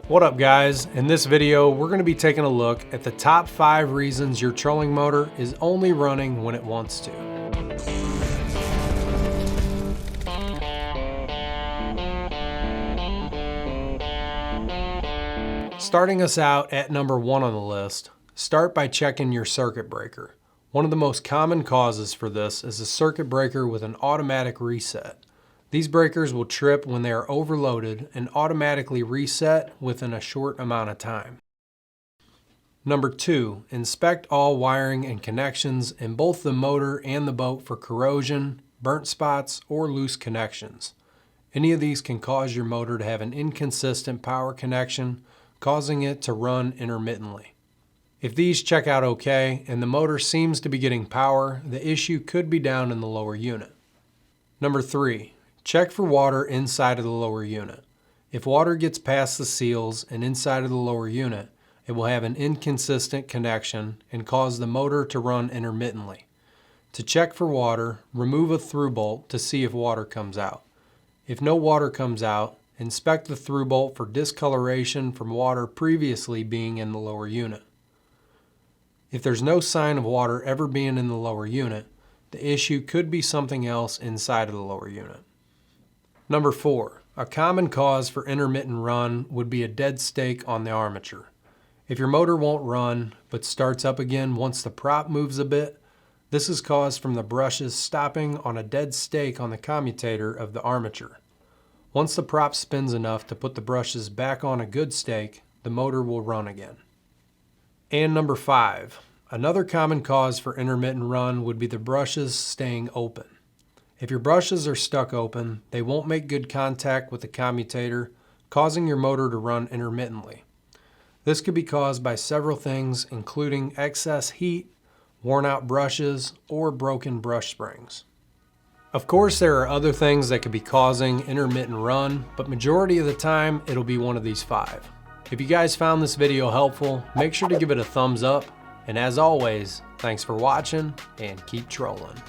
What up guys? In this video, we're going to be taking a look at the top 5 reasons your trolling motor is only running when it wants to. Starting us out at number 1 on the list, start by checking your circuit breaker. One of the most common causes for this is a circuit breaker with an automatic reset. These breakers will trip when they are overloaded and automatically reset within a short amount of time. Number 2, inspect all wiring and connections in both the motor and the boat for corrosion, burnt spots, or loose connections. Any of these can cause your motor to have an inconsistent power connection, causing it to run intermittently. If these check out okay and the motor seems to be getting power, the issue could be down in the lower unit. Number 3, check for water inside of the lower unit. If water gets past the seals and inside of the lower unit, it will have an inconsistent connection and cause the motor to run intermittently. To check for water, remove a through bolt to see if water comes out. If no water comes out, inspect the through bolt for discoloration from water previously being in the lower unit. If there's no sign of water ever being in the lower unit, the issue could be something else inside of the lower unit. Number 4, a common cause for intermittent run would be a dead stake on the armature. If your motor won't run but starts up again once the prop moves a bit, this is caused from the brushes stopping on a dead stake on the commutator of the armature. Once the prop spins enough to put the brushes back on a good stake, the motor will run again. And number 5, another common cause for intermittent run would be the brushes staying open. If your brushes are stuck open, they won't make good contact with the commutator, causing your motor to run intermittently. This could be caused by several things, including excess heat, worn out brushes, or broken brush springs. Of course, there are other things that could be causing intermittent run, but majority of the time, it'll be one of these 5. If you guys found this video helpful, make sure to give it a thumbs up. And as always, thanks for watching and keep trolling.